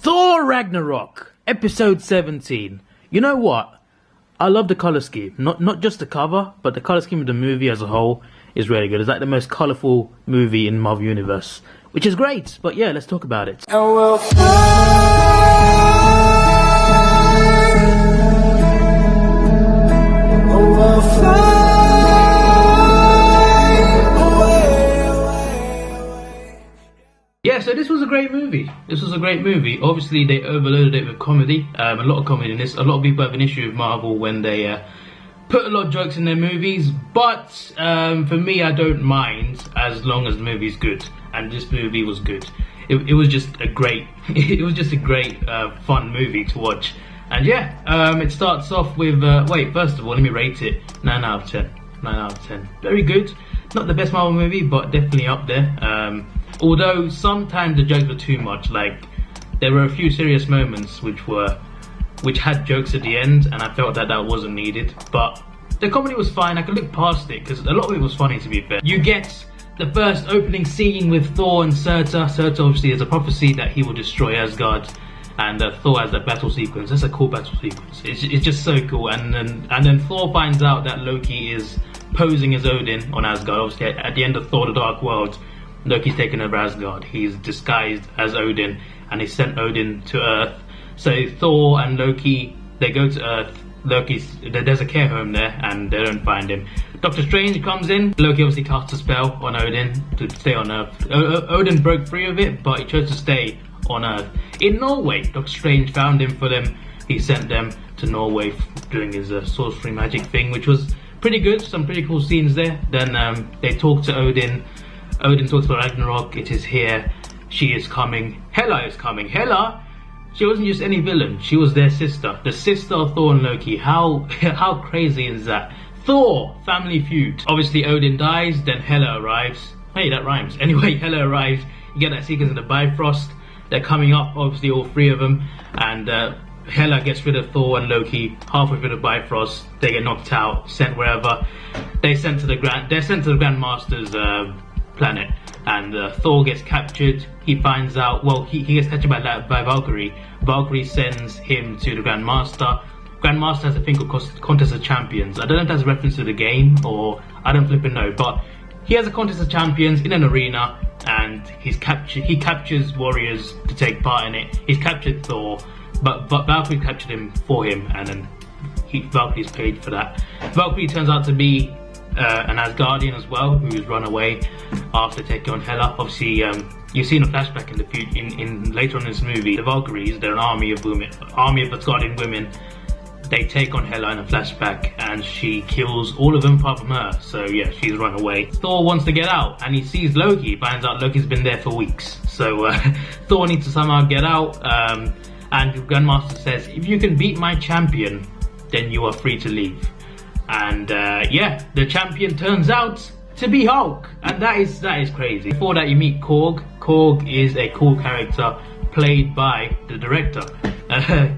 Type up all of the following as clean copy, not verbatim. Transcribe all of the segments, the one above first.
Thor Ragnarok, episode 17. You know what? I love the colour scheme. Not just the cover, but the colour scheme of the movie as a whole is really good. It's like the most colourful movie in Marvel Universe, which is great. But yeah, let's talk about it. And we'll Yeah, so this was a great movie. Obviously, they overloaded it with comedy. A lot of comedy in this. A lot of people have an issue with Marvel when they put a lot of jokes in their movies. But for me, I don't mind as long as the movie's good. And this movie was good. It was just a great, fun movie to watch. And yeah, it starts off with. First of all, let me rate it. 9 out of 10. 9 out of 10. Very good. Not the best Marvel movie, but definitely up there. Although sometimes the jokes were too much, like there were a few serious moments which had jokes at the end, and I felt that wasn't needed. But the comedy was fine. I could look past it because a lot of it was funny, to be fair. You get the first opening scene with Thor and Surtur. Surtur obviously is a prophecy that he will destroy Asgard, and Thor has that battle sequence. That's a cool battle sequence. It's just so cool. And then Thor finds out that Loki is posing as Odin on Asgard. Obviously, at the end of Thor: The Dark World, Loki's taken over Asgard. He's disguised as Odin, and he sent Odin to Earth. So Thor and Loki, they go to Earth. There's a care home there, and they don't find him. Doctor Strange comes in. Loki obviously casts a spell on Odin to stay on Earth. Odin broke free of it, but he chose to stay on Earth. In Norway, Doctor Strange found him for them. He sent them to Norway doing his sorcery magic thing, which was pretty good. Some pretty cool scenes there. Then they talk to Odin. Odin talks about Ragnarok. It is here. She is coming. Hela is coming. Hela, she wasn't just any villain. She was their sister. The sister of Thor and Loki. How crazy is that? Thor, family feud. Obviously Odin dies, then Hela arrives. Hey, that rhymes. Anyway, Hela arrives. You get that sequence in the Bifrost. They're coming up, obviously all three of them. And Hela gets rid of Thor and Loki halfway through the Bifrost. They get knocked out, sent wherever. They're sent to the Grandmaster's planet, and Thor gets captured. He finds out, he gets captured by Valkyrie. Valkyrie sends him to the Grandmaster. Grandmaster has a thing called Contest of Champions. I don't know if that's a reference to the game, or I don't flipping know, but he has a Contest of Champions in an arena, and he captures warriors to take part in it. He's captured Thor, but Valkyrie captured him for him, and then Valkyrie's paid for that. Valkyrie turns out to be an Asgardian as well, who's run away after taking on Hela. Obviously, you've seen a flashback in the future, later on in this movie. The Valkyries, they're an army of Asgardian women. They take on Hela in a flashback, and she kills all of them apart from her. So yeah, she's run away. Thor wants to get out, and he sees Loki. He finds out Loki's been there for weeks. So Thor needs to somehow get out. And Grandmaster says, if you can beat my champion, then you are free to leave. And yeah, the champion turns out to be Hulk, and that is crazy. Before that, you meet Korg. Korg is a cool character played by the director.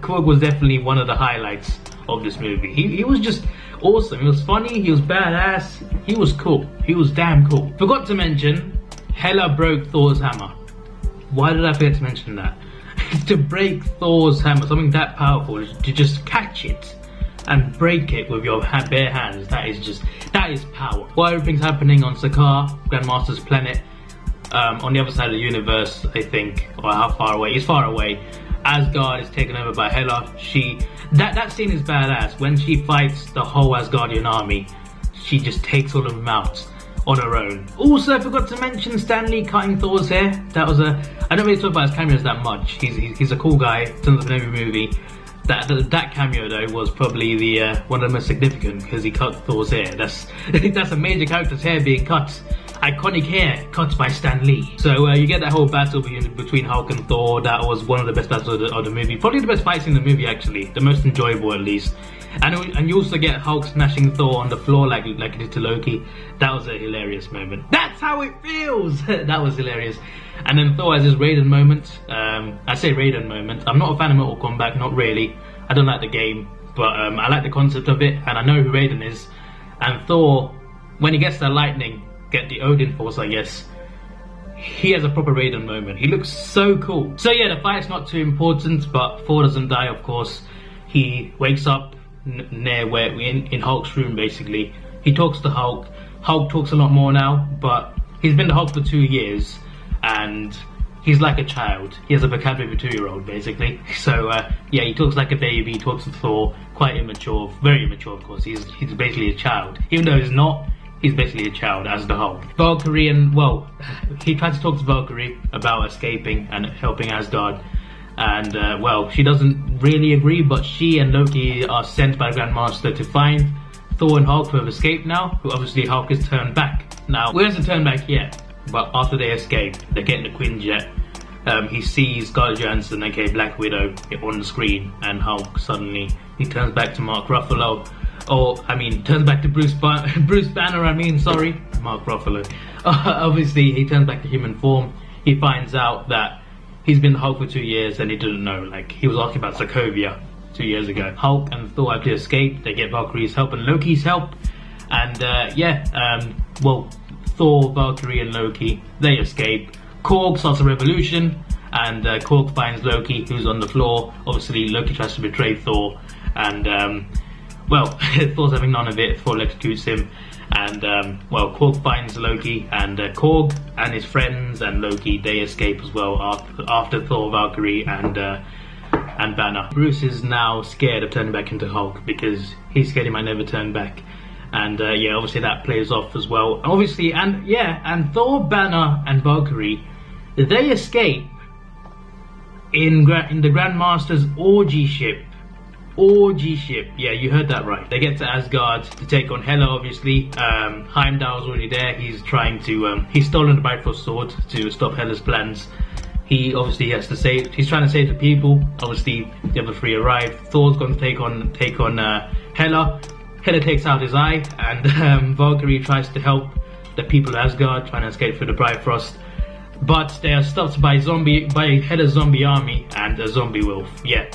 Korg was definitely one of the highlights of this movie. He was just awesome. He was funny. He was badass. He was cool. He was damn cool. Forgot to mention, Hela broke Thor's hammer. Why did I forget to mention that? To break Thor's hammer, something that powerful, to just catch it and break it with your bare hands, that is power. While everything's happening on Sakaar, Grandmaster's planet, on the other side of the universe, I think, or how far away? It's far away. Asgard is taken over by Hela. That scene is badass. When she fights the whole Asgardian army, she just takes all of them out on her own. Also, I forgot to mention Stan Lee cutting Thor's hair. That was I don't really talk about his cameos that much. He's a cool guy in terms of every movie. That cameo though was probably the one of the most significant, because he cut Thor's hair. That's a major character's hair being cut. Iconic hair cut by Stan Lee. So you get that whole battle between Hulk and Thor. That was one of the best battles of the movie. Probably the best fights in the movie, actually. The most enjoyable, at least. And you also get Hulk smashing Thor on the floor like he did to Loki. That was a hilarious moment. That's how it feels! That was hilarious. And then Thor has his Raiden moment. I say Raiden moment. I'm not a fan of Mortal Kombat, not really. I don't like the game, but I like the concept of it, and I know who Raiden is. And Thor, when he gets the lightning, get the Odin Force, I guess, he has a proper Raiden moment. He looks so cool. So yeah, the fight's not too important, but Thor doesn't die, of course. He wakes up near where in Hulk's room, basically. He talks to Hulk. Hulk talks a lot more now, but he's been the Hulk for 2 years, and he's like a child. He has a vocabulary of a 2-year-old, basically. So yeah, he talks like a baby. He talks to Thor, quite immature, very immature, of course. He's basically a child, even though he's not. He's basically a child as the Hulk. Valkyrie and, well, he tried to talk to Valkyrie about escaping and helping Asgard. And, well, she doesn't really agree, but she and Loki are sent by the Grandmaster to find Thor and Hulk, who have escaped now, who obviously Hulk has turned back. Now, he hasn't turned back yet, but after they escape, they get in the Quinjet. He sees Scarlett Johansson, aka Black Widow, on the screen, and Hulk suddenly, he turns back to Mark Ruffalo. Or, I mean, turns back to Bruce Banner, sorry, Mark Ruffalo. Obviously, he turns back to human form. He finds out that he's been the Hulk for 2 years and he didn't know. Like, he was asking about Sokovia 2 years ago. Hulk and Thor have to escape. They get Valkyrie's help and Loki's help. And, well, Thor, Valkyrie and Loki, they escape. Korg starts a revolution, and Korg finds Loki, who's on the floor. Obviously, Loki tries to betray Thor, and, well, Thor's having none of it. Thor electrocutes him, and well, Korg finds Loki, and Korg and his friends and Loki, they escape as well after Thor, Valkyrie, and Banner. Bruce is now scared of turning back into Hulk because he's scared he might never turn back, and yeah, obviously that plays off as well. Obviously, and yeah, and Thor, Banner, and Valkyrie, they escape in the Grandmaster's orgy ship. Yeah, you heard that right. They get to Asgard to take on Hela, obviously. Heimdall's already there. He's trying to, he's stolen the Bifrost sword to stop Hela's plans. He obviously has to save, he's trying to save the people. Obviously, the other three arrive. Thor's going to take on Hela. Hela takes out his eye, and Valkyrie tries to help the people of Asgard, trying to escape through the Bifrost. But they are stopped by Hela's zombie army and a zombie wolf. Yeah.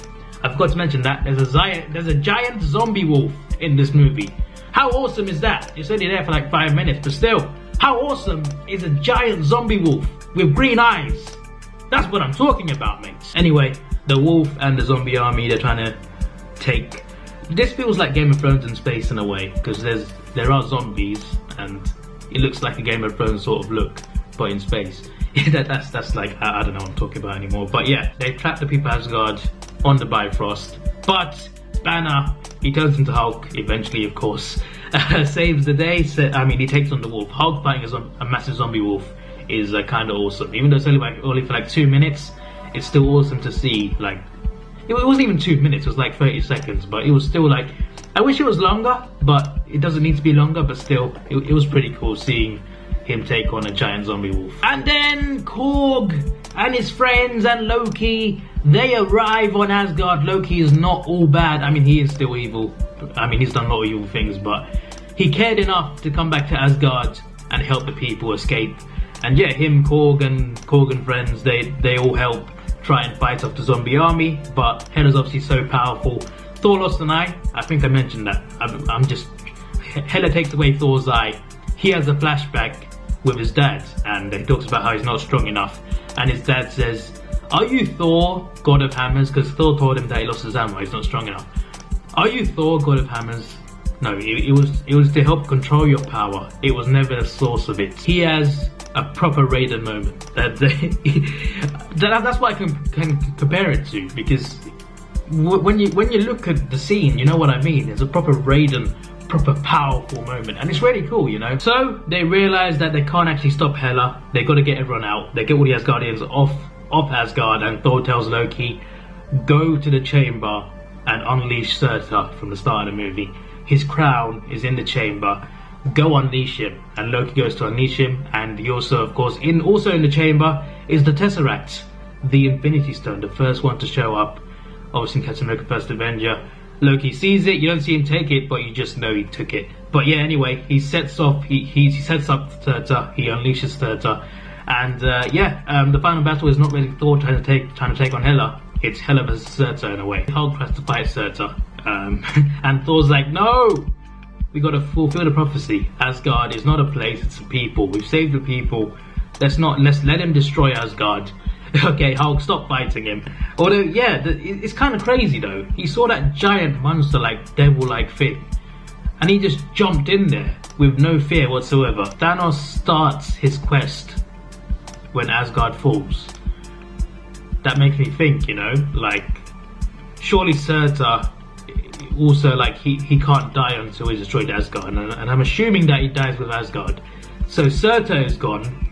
I forgot to mention that there's a giant zombie wolf in this movie. How awesome is that? It's only there for like 5 minutes, but still, how awesome is a giant zombie wolf with green eyes? That's what I'm talking about, mates. Anyway, the wolf and the zombie army, they're trying to take... This feels like Game of Thrones in space in a way, because there are zombies, and it looks like a Game of Thrones sort of look, but in space. that's like, I don't know what I'm talking about anymore. But yeah, they trap the people of Asgard on the Bifrost, but Banner, he turns into Hulk eventually, of course, saves the day. I mean, he takes on the wolf. Hulk fighting a massive zombie wolf is kind of awesome. Even though it's only for like 2 minutes, it's still awesome to see. Like, it wasn't even 2 minutes, it was like 30 seconds, but it was still like, I wish it was longer, but it doesn't need to be longer, but still, it was pretty cool seeing him take on a giant zombie wolf. And then Korg and his friends and Loki, they arrive on Asgard. Loki is not all bad. I mean, he is still evil. I mean, he's done a lot of evil things, but he cared enough to come back to Asgard and help the people escape. And yeah, him, Korg and friends, they all help try and fight off the zombie army, but Hela's obviously so powerful. Thor lost an eye. I think I mentioned that. Hela takes away Thor's eye. He has a flashback with his dad, and he talks about how he's not strong enough, and his dad says, "Are you Thor, God of Hammers?" Because Thor told him that he lost his hammer, he's not strong enough. "Are you Thor, God of Hammers?" No, it was to help control your power. It was never the source of it. He has a proper Raiden moment. That's what I can compare it to, because when you look at the scene, you know what I mean. It's a proper Raiden, proper powerful moment, and it's really cool, you know. So they realize that they can't actually stop Hela. They got to get everyone out. They get all the Asgardians off Asgard, and Thor tells Loki, go to the chamber and unleash Surtur from the start of the movie. His crown is in the chamber. Go unleash him. And Loki goes to unleash him, and he also, of course, also in the chamber is the Tesseract, the Infinity Stone, the first one to show up. Obviously in Captain America: First Avenger. Loki sees it, you don't see him take it, but you just know he took it. But yeah, anyway, he sets up Surtur, he unleashes Surtur, and the final battle is not really Thor trying to take on Hela. It's Hela versus Surtur in a way. Hulk tries to fight Surtur, and Thor's like, no! We gotta fulfill the prophecy. Asgard is not a place, it's a people. We've saved the people. let's let him destroy Asgard. Okay, Hulk, stop fighting him. Although, yeah, it's kind of crazy though. He saw that giant monster, like devil-like thing, and he just jumped in there with no fear whatsoever. Thanos starts his quest when Asgard falls. That makes me think, you know, like, surely Surtur also, like, he can't die until he's destroyed Asgard, and I'm assuming that he dies with Asgard. So Surtur is gone,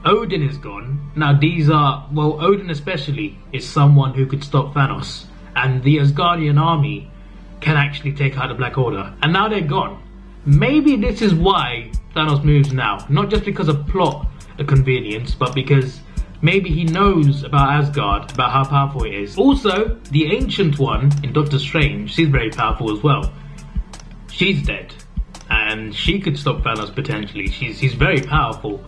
Odin is gone. Now these are, well, Odin especially is someone who could stop Thanos, and the Asgardian army can actually take out the Black Order, and now they're gone. Maybe this is why Thanos moves now, not just because of plot or convenience, but because maybe he knows about Asgard, about how powerful it is. Also, the Ancient One in Doctor Strange, she's very powerful as well. She's dead, and she could stop Thanos potentially. She's very powerful,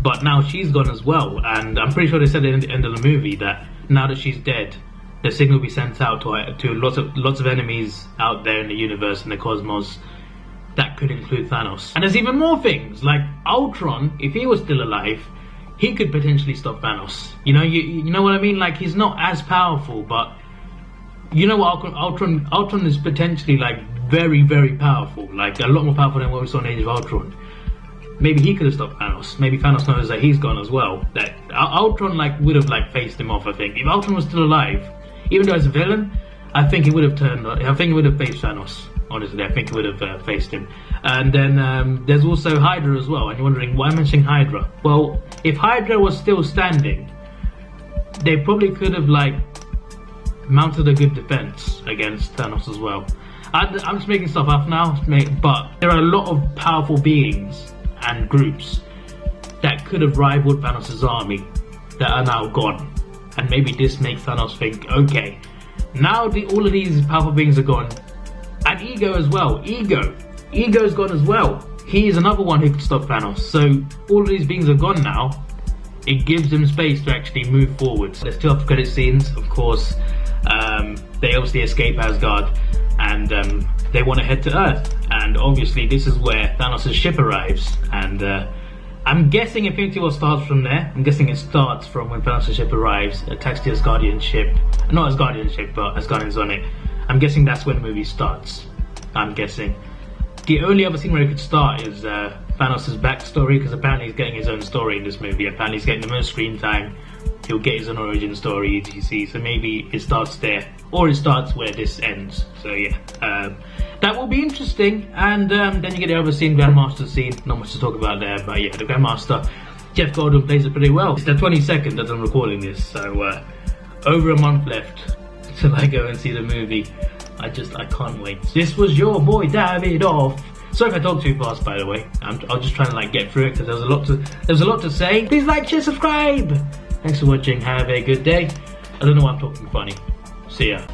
but now she's gone as well. And I'm pretty sure they said at the end of the movie that now that she's dead, the signal will be sent out to lots of enemies out there in the universe and the cosmos. That could include Thanos. And there's even more things, like Ultron, if he was still alive, he could potentially stop Thanos. You know, you know what I mean? Like, he's not as powerful, but you know what, Ultron is potentially, like, very, very powerful. Like, a lot more powerful than what we saw in Age of Ultron. Maybe he could have stopped Thanos. Maybe Thanos knows that he's gone as well. That Ultron, like, would have, like, faced him off, I think. If Ultron was still alive, even though as a villain, I think he would have faced Thanos. Honestly, I think he would have faced him. And then there's also Hydra as well. And you're wondering, why am I mentioning Hydra? Well, if Hydra was still standing, they probably could have, like, mounted a good defense against Thanos as well. I'm just making stuff up now, but there are a lot of powerful beings and groups that could have rivaled Thanos' army that are now gone. And maybe this makes Thanos think, okay, now all of these powerful beings are gone. And Ego as well. Ego's gone as well. He is another one who could stop Thanos. So all of these beings are gone now. It gives them space to actually move forward. There's two after credit scenes, of course. They obviously escape Asgard, and they want to head to Earth. And obviously this is where Thanos' ship arrives. And I'm guessing Infinity War starts from there. I'm guessing it starts from when Thanos' ship arrives, attacks the Asgardian ship. Not Asgardian ship, but Asgardians on it. I'm guessing that's when the movie starts. I'm guessing. The only other scene where it could start is Thanos' backstory, because apparently he's getting his own story in this movie. Apparently he's getting the most screen time. He'll get his own origin story, etc. So maybe it starts there, or it starts where this ends. So yeah, that will be interesting. And then you get the other scene, Grandmaster scene. Not much to talk about there, but yeah, the Grandmaster, Jeff Goldblum plays it pretty well. It's the 22nd that I'm recording this, so over a month left till I go and see the movie. I can't wait. This was your boy Davidoff. Sorry if I talk too fast, by the way. I'm just trying to, like, get through it because there's a lot to say. Please like, share, subscribe. Thanks for watching. Have a good day. I don't know why I'm talking funny. See ya.